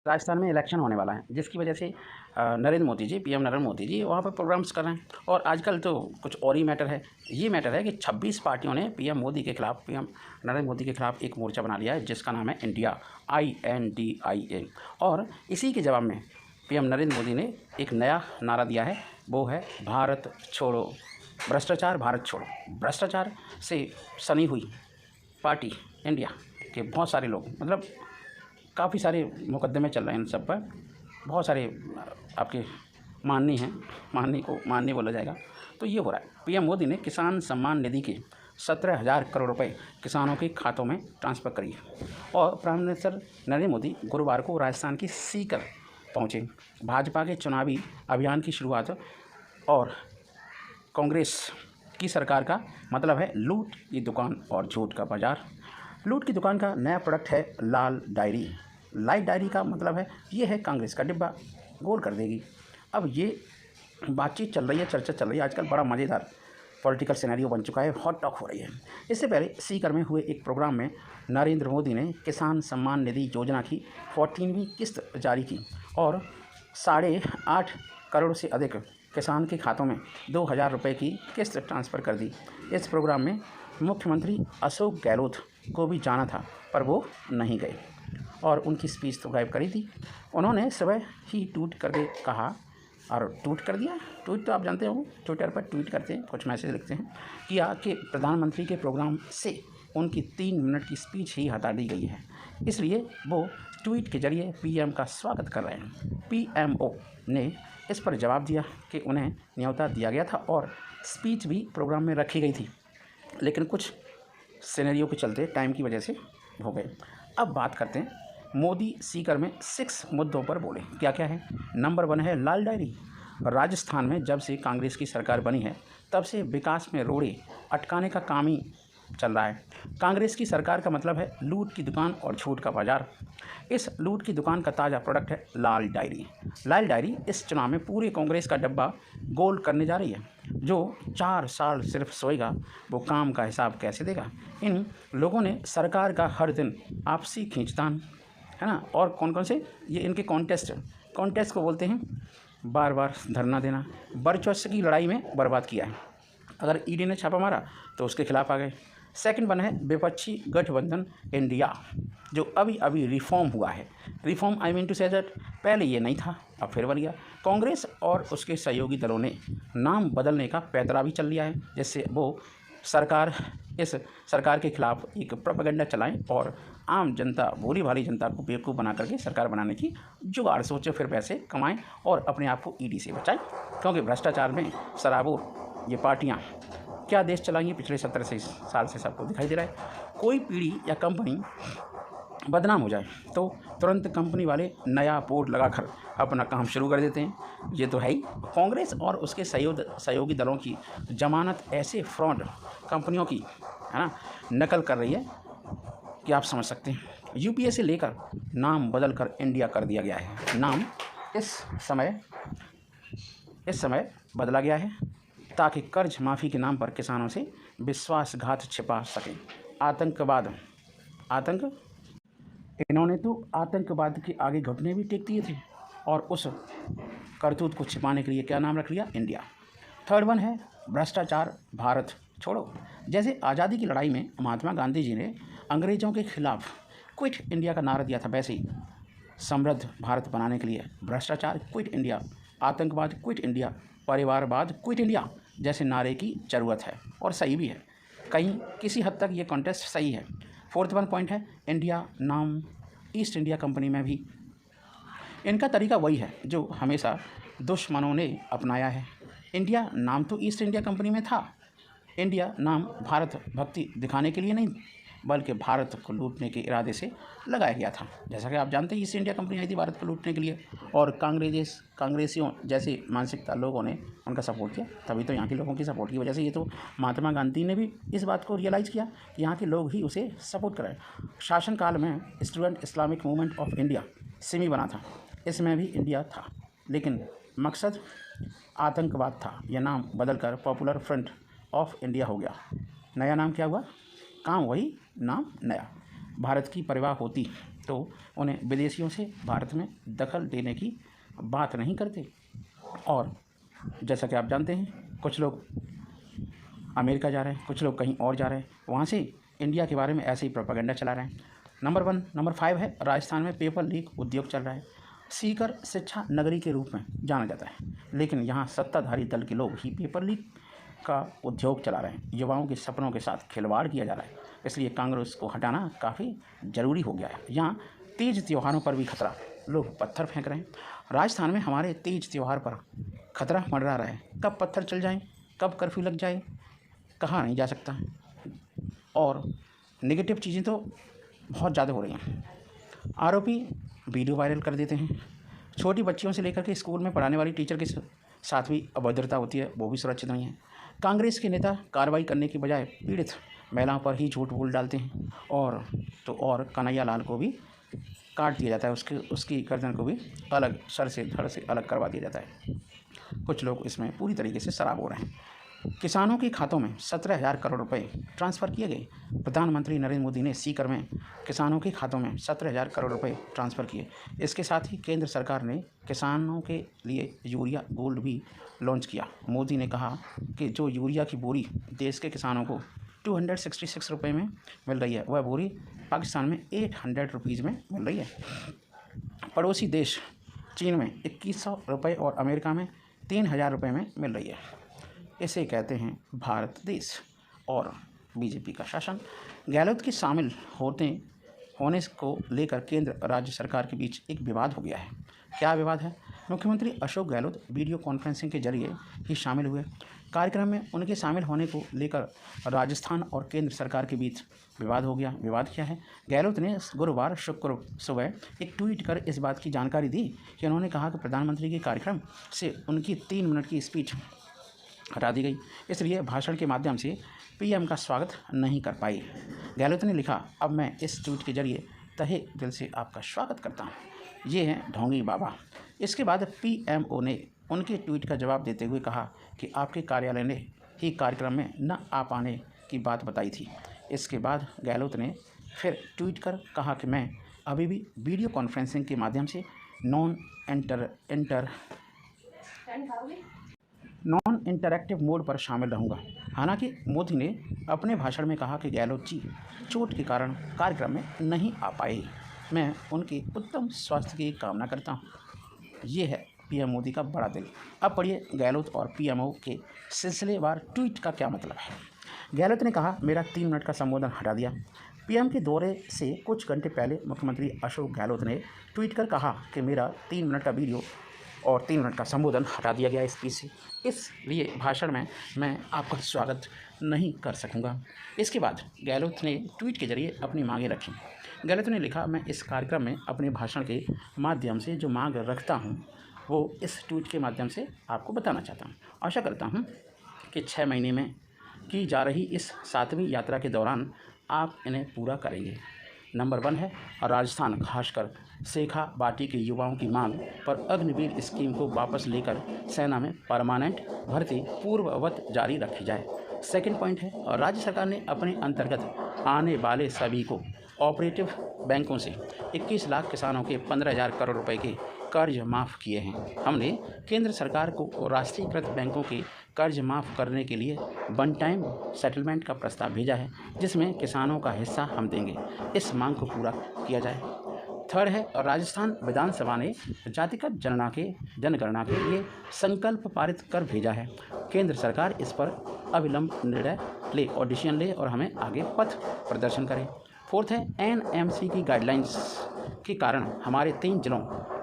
राजस्थान में इलेक्शन होने वाला है, जिसकी वजह से नरेंद्र मोदी जी, पीएम नरेंद्र मोदी जी वहाँ पर प्रोग्राम्स कर रहे हैं। और आजकल तो कुछ और ही मैटर है। ये मैटर है कि 26 पार्टियों ने पीएम नरेंद्र मोदी के खिलाफ एक मोर्चा बना लिया है, जिसका नाम है इंडिया, INDIA। और इसी के जवाब में पीएम नरेंद्र मोदी ने एक नया नारा दिया है, वो है भारत छोड़ो भ्रष्टाचार, भारत छोड़ो। भ्रष्टाचार से सनी हुई पार्टी इंडिया के बहुत सारे लोग, मतलब काफ़ी सारे मुकदमे चल रहे हैं इन सब पर। बहुत सारे आपके माननीय बोला जाएगा। तो ये हो रहा है, पीएम मोदी ने किसान सम्मान निधि के 17,000 करोड़ रुपए किसानों के खातों में ट्रांसफ़र करी है। और प्राइम मिनिस्टर नरेंद्र मोदी गुरुवार को राजस्थान की सीकर पहुँचे। भाजपा के चुनावी अभियान की शुरुआत और कांग्रेस की सरकार का मतलब है लूट की दुकान और झूठ का बाजार। लूट की दुकान का नया प्रोडक्ट है लाल डायरी। लाइट डायरी का मतलब है ये है कांग्रेस का डिब्बा, गोल कर देगी। अब ये बातचीत चल रही है, चर्चा चल रही है, आजकल बड़ा मज़ेदार पॉलिटिकल सिनेरियो बन चुका है, हॉट टॉक हो रही है। इससे पहले सीकर में हुए एक प्रोग्राम में नरेंद्र मोदी ने किसान सम्मान निधि योजना की 14वीं किस्त जारी की और 8.5 करोड़ से अधिक किसान के खातों में 2,000 रुपये की किस्त ट्रांसफ़र कर दी। इस प्रोग्राम में मुख्यमंत्री अशोक गहलोत को भी जाना था, पर वो नहीं गए और उनकी स्पीच तो गायब करी थी। उन्होंने सुबह ही ट्वीट करके कहा, और ट्वीट कर दिया। ट्वीट तो आप जानते हो, ट्विटर पर ट्वीट करते हैं, कुछ मैसेज लिखते हैं, किया कि प्रधानमंत्री के प्रोग्राम से उनकी 3 मिनट की स्पीच ही हटा दी गई है, इसलिए वो ट्वीट के जरिए पीएम का स्वागत कर रहे हैं। PMO ने इस पर जवाब दिया कि उन्हें न्योता दिया गया था और स्पीच भी प्रोग्राम में रखी गई थी, लेकिन कुछ सिनेरियो के चलते टाइम की वजह से हो गए। अब बात करते हैं, मोदी सीकर में 6 मुद्दों पर बोले। क्या क्या है? नंबर 1 है लाल डायरी। राजस्थान में जब से कांग्रेस की सरकार बनी है, तब से विकास में रोड़े अटकाने का काम ही चल रहा है। कांग्रेस की सरकार का मतलब है लूट की दुकान और झूठ का बाजार। इस लूट की दुकान का ताज़ा प्रोडक्ट है लाल डायरी। लाल डायरी इस चुनाव में पूरे कांग्रेस का डब्बा गोल करने जा रही है। जो 4 साल सिर्फ सोएगा, वो काम का हिसाब कैसे देगा? इन लोगों ने सरकार का हर दिन आपसी खींचतान, है ना, और कौन कौन से ये इनके कॉन्टेस्ट को बोलते हैं, बार बार धरना देना, वर्चस्व की लड़ाई में बर्बाद किया है। अगर ईडी ने छापा मारा तो उसके खिलाफ आ गए। सेकंड 1 है विपक्षी गठबंधन इंडिया, जो अभी अभी रिफॉर्म हुआ है। Reform I mean to say that पहले ये नहीं था, अब फिर बन गया। कांग्रेस और उसके सहयोगी दलों ने नाम बदलने का पैंतरा भी चल लिया है, जिससे वो इस सरकार के खिलाफ एक प्रोपेगेंडा चलाएं और आम जनता, भोली भाली जनता को बेवकूफ़ बना करके सरकार बनाने की जुगाड़ सोचे, फिर पैसे कमाएं और अपने आप को ईडी से बचाएं। क्योंकि भ्रष्टाचार में सराबोर ये पार्टियाँ क्या देश चलाएंगी पिछले 17 साल से सबको दिखाई दे रहा है। कोई पीढ़ी या कंपनी बदनाम हो जाए तो तुरंत कंपनी वाले नया बोर्ड लगाकर अपना काम शुरू कर देते हैं। ये तो है ही। कांग्रेस और उसके सहयोगी दलों की जमानत ऐसे फ्रॉड कंपनियों की, है ना, नकल कर रही है कि आप समझ सकते हैं। यूपीए से लेकर नाम बदल कर इंडिया कर दिया गया है। नाम इस समय बदला गया है ताकि कर्ज माफ़ी के नाम पर किसानों से विश्वासघात छिपा सकें। इन्होंने तो आतंकवाद के आगे घुटने भी टेक दिए थे और उस करतूत को छिपाने के लिए क्या नाम रख लिया? इंडिया। थर्ड 1 है भ्रष्टाचार, भारत छोड़ो। जैसे आज़ादी की लड़ाई में महात्मा गांधी जी ने अंग्रेज़ों के खिलाफ क्विट इंडिया का नारा दिया था, वैसे ही समृद्ध भारत बनाने के लिए भ्रष्टाचार क्विट इंडिया, आतंकवाद क्विट इंडिया, परिवारवाद क्विट इंडिया जैसे नारे की ज़रूरत है, और सही भी है। कहीं किसी हद तक ये कॉन्टेस्ट सही है। फोर्थ 1 पॉइंट है इंडिया नाम ईस्ट इंडिया कंपनी में भी इनका तरीका वही है जो हमेशा दुश्मनों ने अपनाया है। इंडिया नाम तो ईस्ट इंडिया कंपनी में था। इंडिया नाम भारत भक्ति दिखाने के लिए नहीं, बल्कि भारत को लूटने के इरादे से लगाया गया था। जैसा कि आप जानते हैं, ईस्ट इंडिया कंपनी आई थी भारत को लूटने के लिए, और कांग्रेसियों जैसी मानसिकता लोगों ने उनका सपोर्ट किया। तभी तो यहाँ के लोगों की सपोर्ट की वजह से, ये तो महात्मा गांधी ने भी इस बात को रियलाइज़ किया कि यहाँ के लोग ही उसे सपोर्ट करें। शासनकाल में student Islamic movement of India Simi बना था, इसमें भी इंडिया था, लेकिन मकसद आतंकवाद था। यह नाम बदलकर पॉपुलर फ्रंट ऑफ इंडिया हो गया। नया नाम क्या हुआ? काम वही, नाम नया। भारत की परवाह होती तो उन्हें विदेशियों से भारत में दखल देने की बात नहीं करते। और जैसा कि आप जानते हैं, कुछ लोग अमेरिका जा रहे हैं, कुछ लोग कहीं और जा रहे हैं, वहाँ से इंडिया के बारे में ऐसे ही प्रोपेगेंडा चला रहे हैं। नंबर 5 है, राजस्थान में पेपर लीक उद्योग चल रहा है। सीकर शिक्षा नगरी के रूप में जाना जाता है, लेकिन यहाँ सत्ताधारी दल के लोग ही पेपर लीक का उद्योग चला रहे हैं। युवाओं के सपनों के साथ खिलवाड़ किया जा रहा है, इसलिए कांग्रेस को हटाना काफ़ी ज़रूरी हो गया है। यहाँ तीज त्योहारों पर भी खतरा, लोग पत्थर फेंक रहे हैं। राजस्थान में हमारे तीज त्यौहार पर खतरा मंडरा रहा है। कब पत्थर चल जाए, कब कर्फ्यू लग जाए, कहा नहीं जा सकता। और नेगेटिव चीज़ें तो बहुत ज़्यादा हो रही हैं। आरोपी वीडियो वायरल कर देते हैं। छोटी बच्चियों से लेकर के स्कूल में पढ़ाने वाली टीचर के साथ भी अभद्रता होती है, वो भी सुरक्षित नहीं है। कांग्रेस के नेता कार्रवाई करने के बजाय पीड़ित महिलाओं पर ही झूठ बोल डालते हैं। और कन्हैया लाल को भी काट दिया जाता है, उसकी गर्दन को भी अलग सर से धड़ से अलग करवा दिया जाता है। कुछ लोग इसमें पूरी तरीके से शराब हो रहे हैं। किसानों के खातों में 17,000 करोड़ रुपए ट्रांसफ़र किए गए। प्रधानमंत्री नरेंद्र मोदी ने सीकर में किसानों के खातों में 17,000 करोड़ रुपए ट्रांसफ़र किए। इसके साथ ही केंद्र सरकार ने किसानों के लिए यूरिया गोल्ड भी लॉन्च किया। मोदी ने कहा कि जो यूरिया की बोरी देश के किसानों को 266 रुपये में मिल रही है, वह बोरी पाकिस्तान में 800 रुपीज़ में मिल रही है। पड़ोसी देश चीन में 2100 रुपये और अमेरिका में 3000 रुपये में मिल रही है। इसे कहते हैं भारत देश और बीजेपी का शासन। गहलोत के शामिल होने को लेकर केंद्र राज्य सरकार के बीच एक विवाद हो गया है। क्या विवाद है? मुख्यमंत्री अशोक गहलोत वीडियो कॉन्फ्रेंसिंग के जरिए ही शामिल हुए। कार्यक्रम में उनके शामिल होने को लेकर राजस्थान और केंद्र सरकार के बीच विवाद हो गया। विवाद क्या है? गहलोत ने गुरुवार शुक्र सुबह एक ट्वीट कर इस बात की जानकारी दी कि उन्होंने कहा कि प्रधानमंत्री के कार्यक्रम से उनकी 3 मिनट की स्पीच हटा दी गई, इसलिए भाषण के माध्यम से पीएम का स्वागत नहीं कर पाई। गहलोत ने लिखा, अब मैं इस ट्वीट के जरिए तहे दिल से आपका स्वागत करता हूँ। ये हैं ढोंगी बाबा। इसके बाद पीएमओ ने उनके ट्वीट का जवाब देते हुए कहा कि आपके कार्यालय ने ही कार्यक्रम में न आ पाने की बात बताई थी। इसके बाद गहलोत ने फिर ट्वीट कर कहा कि मैं अभी भी वीडियो कॉन्फ्रेंसिंग के माध्यम से नॉन इंटरैक्टिव मोड पर शामिल रहूंगा। हालांकि मोदी ने अपने भाषण में कहा कि गहलोत जी चोट के कारण कार्यक्रम में नहीं आ पाए। मैं उनके उत्तम स्वास्थ्य की कामना करता हूं। ये है पीएम मोदी का बड़ा दिल। अब पढ़िए गहलोत और पीएमओ के सिलसिलेवार ट्वीट का क्या मतलब है। गहलोत ने कहा, मेरा 3 मिनट का संबोधन हटा दिया। पीएम के दौरे से कुछ घंटे पहले मुख्यमंत्री अशोक गहलोत ने ट्वीट कर कहा कि मेरा 3 मिनट का वीडियो और 3 मिनट का संबोधन हटा दिया गया स्पीच से, इसलिए भाषण में मैं आपका स्वागत नहीं कर सकूंगा। इसके बाद गहलोत ने ट्वीट के जरिए अपनी मांगें रखी। गहलोत ने लिखा, मैं इस कार्यक्रम में अपने भाषण के माध्यम से जो मांग रखता हूं, वो इस ट्वीट के माध्यम से आपको बताना चाहता हूं। आशा करता हूं कि 6 महीने में की जा रही इस 7वीं यात्रा के दौरान आप इन्हें पूरा करेंगे। नंबर 1 है, राजस्थान खासकर शेखा बाटी के युवाओं की मांग पर अग्निवीर स्कीम को वापस लेकर सेना में परमानेंट भर्ती पूर्ववत जारी रखी जाए। सेकंड पॉइंट है, और राज्य सरकार ने अपने अंतर्गत आने वाले सभी को ऑपरेटिव बैंकों से 21 लाख किसानों के 15,000 करोड़ रुपए के कर्ज माफ़ किए हैं। हमने केंद्र सरकार को राष्ट्रीयकृत बैंकों के कर्ज माफ़ करने के लिए वन टाइम सेटलमेंट का प्रस्ताव भेजा है, जिसमें किसानों का हिस्सा हम देंगे। इस मांग को पूरा किया जाए। थर्ड है, राजस्थान विधानसभा ने जातिगत जनगणना के लिए संकल्प पारित कर भेजा है। केंद्र सरकार इस पर अविलंब निर्णय ले और डिसीजन ले और हमें आगे पथ प्रदर्शन करे। फोर्थ है, एनएमसी की गाइडलाइंस के कारण हमारे 3 जिलों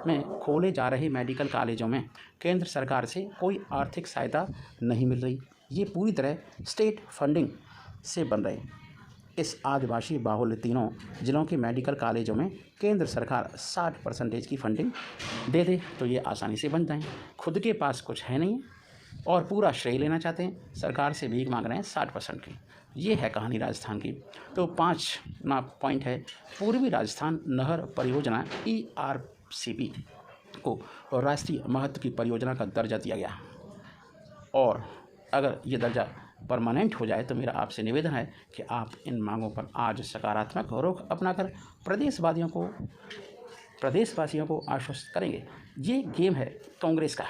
में खोले जा रहे मेडिकल कॉलेजों में केंद्र सरकार से कोई आर्थिक सहायता नहीं मिल रही। ये पूरी तरह स्टेट फंडिंग से बन रहे। इस आदिवासी बाहुल्य 3 जिलों के मेडिकल कॉलेजों में केंद्र सरकार 60% की फंडिंग दे दे तो ये आसानी से बन जाएँ। खुद के पास कुछ है नहीं और पूरा श्रेय लेना चाहते हैं, सरकार से भीख मांग रहे हैं 60% की। ये है कहानी राजस्थान की। तो 5वां पॉइंट है, पूर्वी राजस्थान नहर परियोजना ERCP को राष्ट्रीय महत्व की परियोजना का दर्जा दिया गया, और अगर ये दर्जा परमानेंट हो जाए, तो मेरा आपसे निवेदन है कि आप इन मांगों पर आज सकारात्मक रुख अपनाकर प्रदेशवासियों को आश्वस्त करेंगे। ये गेम है कांग्रेस का।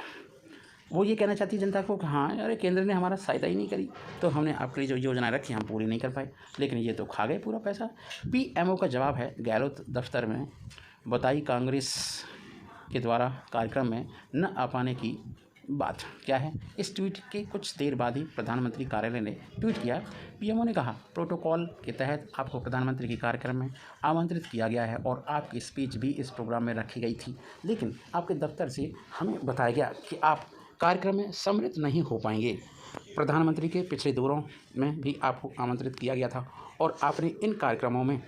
वो ये कहना चाहती है जनता को कि हाँ अरे केंद्र ने हमारा सहायता ही नहीं करी, तो हमने आपके लिए जो योजनाएं रखी हम पूरी नहीं कर पाए, लेकिन ये तो खा गए पूरा पैसा। पीएमओ का जवाब है गहलोत दफ्तर में बताई कांग्रेस के द्वारा कार्यक्रम में न आ पाने की बात। क्या है? इस ट्वीट के कुछ देर बाद ही प्रधानमंत्री कार्यालय ने ट्वीट किया। पीएमओ ने कहा, प्रोटोकॉल के तहत आपको प्रधानमंत्री के कार्यक्रम में आमंत्रित किया गया है और आपकी स्पीच भी इस प्रोग्राम में रखी गई थी, लेकिन आपके दफ्तर से हमें बताया गया कि आप कार्यक्रम में सम्मिलित नहीं हो पाएंगे। प्रधानमंत्री के पिछले दौरों में भी आपको आमंत्रित किया गया था और आपने इन कार्यक्रमों में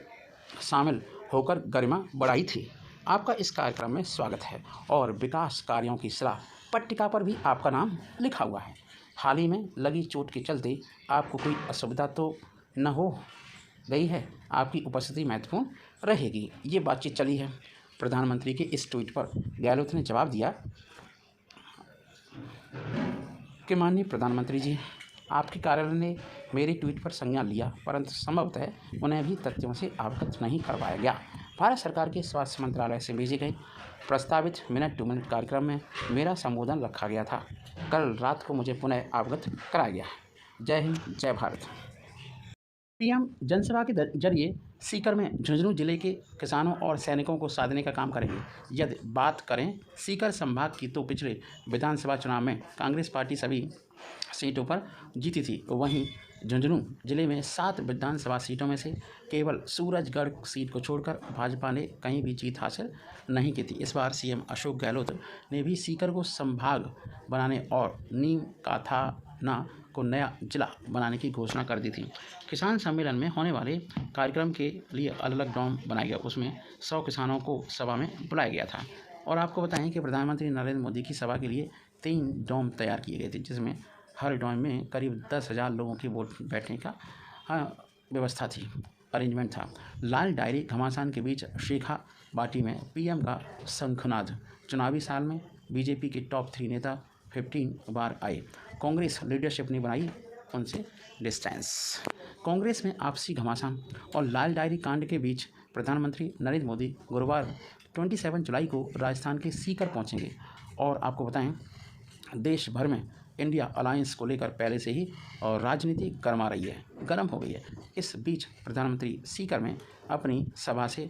शामिल होकर गरिमा बढ़ाई थी। आपका इस कार्यक्रम में स्वागत है और विकास कार्यों की सलाह पट्टिका पर भी आपका नाम लिखा हुआ है। हाल ही में लगी चोट के चलते आपको कोई असुविधा तो न हो गई है? आपकी उपस्थिति महत्वपूर्ण रहेगी। ये बातचीत चली है। प्रधानमंत्री के इस ट्वीट पर गहलोत ने जवाब दिया कि माननीय प्रधानमंत्री जी, आपके कार्यालय ने मेरे ट्वीट पर संज्ञान लिया, परंतु संभवतः उन्हें भी तथ्यों से अवगत नहीं करवाया गया। भारत सरकार के स्वास्थ्य मंत्रालय से भेजे गए प्रस्तावित मिनट टू मिनट कार्यक्रम में मेरा संबोधन रखा गया था। कल रात को मुझे पुनः अवगत कराया गया। जय हिंद, जय भारत। पीएम जनसभा के जरिए सीकर में झुंझुनू जिले के किसानों और सैनिकों को साधने का काम करेंगे। यदि बात करें सीकर संभाग की, तो पिछले विधानसभा चुनाव में कांग्रेस पार्टी सभी सीटों पर जीती थी। वहीं झुंझुनू जिले में 7 विधानसभा सीटों में से केवल सूरजगढ़ सीट को छोड़कर भाजपा ने कहीं भी जीत हासिल नहीं की थी। इस बार सीएम अशोक गहलोत ने भी सीकर को संभाग बनाने और नीम काथाना को नया जिला बनाने की घोषणा कर दी थी। किसान सम्मेलन में होने वाले कार्यक्रम के लिए अलग अलग डोम बनाया गया, उसमें 100 किसानों को सभा में बुलाया गया था। और आपको बताएं कि प्रधानमंत्री नरेंद्र मोदी की सभा के लिए 3 डोम तैयार किए गए थे, जिसमें हर डोम में करीब 10,000 लोगों की बैठने का व्यवस्था थी, अरेंजमेंट था। लाल डायरी घमासान के बीच शेखा बाटी में पीएम का शंखनाद। चुनावी साल में बीजेपी के टॉप 3 नेता 15 बार आए। कांग्रेस लीडरशिप ने बनाई उनसे डिस्टेंस। कांग्रेस में आपसी घमासान और लाल डायरी कांड के बीच प्रधानमंत्री नरेंद्र मोदी गुरुवार 27 जुलाई को राजस्थान के सीकर पहुंचेंगे। और आपको बताएं, देश भर में इंडिया अलायंस को लेकर पहले से ही और राजनीति गर्म हो गई है। इस बीच प्रधानमंत्री सीकर में अपनी सभा से